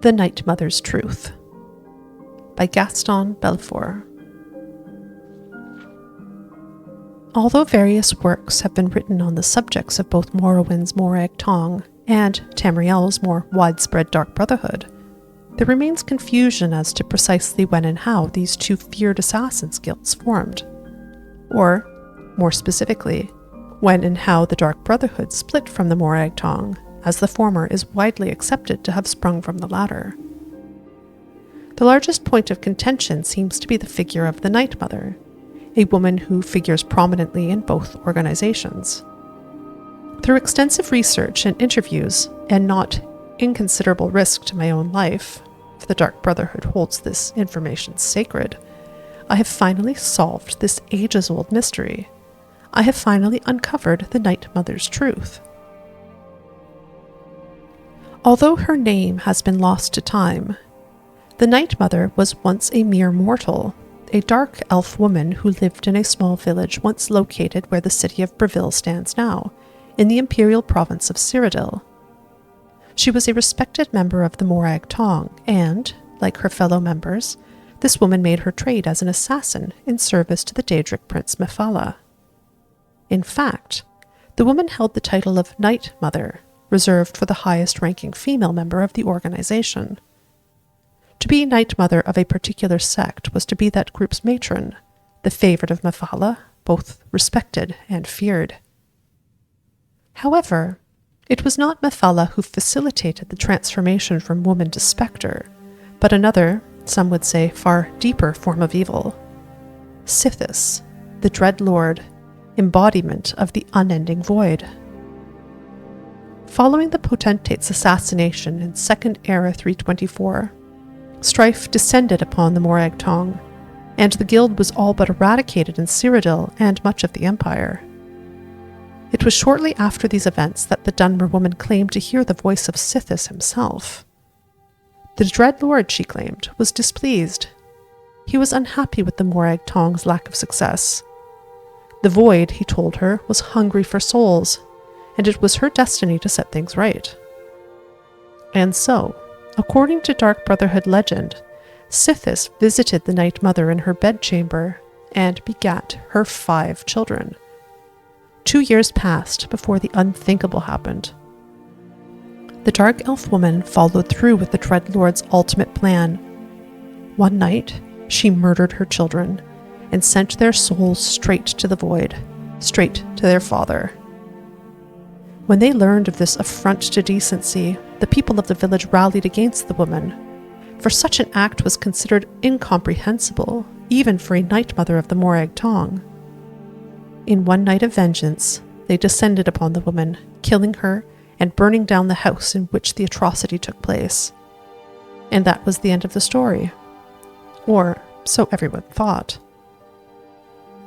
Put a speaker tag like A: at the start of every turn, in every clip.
A: The Night Mother's Truth by Gaston Bellefort. Although various works have been written on the subjects of both Morrowind's Morag Tong and Tamriel's more widespread Dark Brotherhood, there remains confusion as to precisely when and how these two feared assassins' guilds formed. Or, more specifically, when and how the Dark Brotherhood split from the Morag Tong, as the former is widely accepted to have sprung from the latter. The largest point of contention seems to be the figure of the Night Mother, a woman who figures prominently in both organizations. Through extensive research and interviews, and not inconsiderable risk to my own life, if the Dark Brotherhood holds this information sacred, I have finally solved this ages-old mystery. I have finally uncovered the Night Mother's truth. Although her name has been lost to time, the Night Mother was once a mere mortal, a dark elf woman who lived in a small village once located where the city of Breville stands now, in the imperial province of Cyrodiil. She was a respected member of the Morag Tong, and, like her fellow members, this woman made her trade as an assassin in service to the Daedric prince Mephala. In fact, the woman held the title of Night Mother, reserved for the highest-ranking female member of the organization. To be Night Mother of a particular sect was to be that group's matron, the favorite of Mephala, both respected and feared. However, it was not Mephala who facilitated the transformation from woman to spectre, but another, some would say far deeper form of evil. Sithis, the Dread Lord, embodiment of the unending void. Following the potentate's assassination in Second Era 324, strife descended upon the Morag Tong, and the guild was all but eradicated in Cyrodiil and much of the Empire. It was shortly after these events that the Dunmer woman claimed to hear the voice of Sithis himself. The Dread Lord, she claimed, was displeased. He was unhappy with the Morag Tong's lack of success. The Void, he told her, was hungry for souls, and it was her destiny to set things right. And so, according to Dark Brotherhood legend, Sithis visited the Night Mother in her bedchamber and begat her 5 children. 2 years passed before the unthinkable happened. The Dark Elf woman followed through with the Dread Lord's ultimate plan. One night, she murdered her children and sent their souls straight to the Void, straight to their father. When they learned of this affront to decency, the people of the village rallied against the woman, for such an act was considered incomprehensible, even for a Night Mother of the Morag Tong. In one night of vengeance, they descended upon the woman, killing her and burning down the house in which the atrocity took place. And that was the end of the story. Or so everyone thought.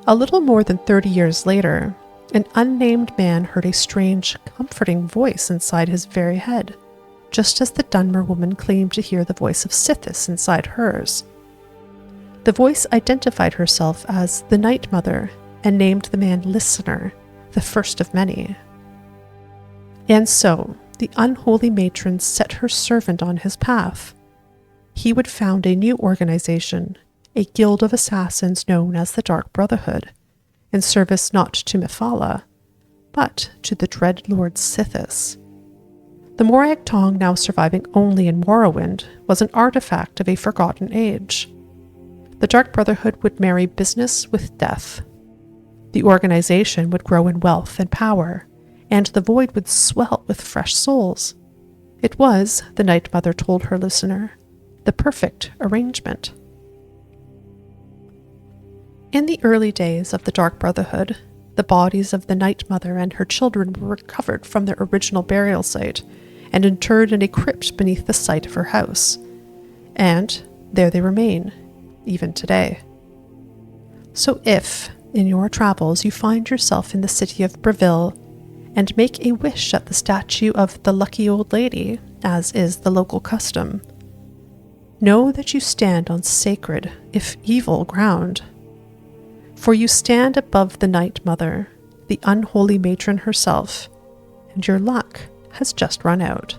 A: A little more than 30 years later, an unnamed man heard a strange, comforting voice inside his very head, just as the Dunmer woman claimed to hear the voice of Sithis inside hers. The voice identified herself as the Night Mother and named the man Listener, the first of many. And so, the unholy matron set her servant on his path. He would found a new organization, a guild of assassins known as the Dark Brotherhood, in service not to Mephala, but to the Dread Lord Sithis. The Morag Tong, now surviving only in Morrowind, was an artifact of a forgotten age. The Dark Brotherhood would marry business with death. The organization would grow in wealth and power, and the Void would swell with fresh souls. It was, the Night Mother told her listener, the perfect arrangement. In the early days of the Dark Brotherhood, the bodies of the Night Mother and her children were recovered from their original burial site and interred in a crypt beneath the site of her house. And there they remain, even today. So if, in your travels, you find yourself in the city of Breville and make a wish at the statue of the Lucky Old Lady, as is the local custom, know that you stand on sacred, if evil, ground. For you stand above the Night Mother, the unholy matron herself, and your luck has just run out.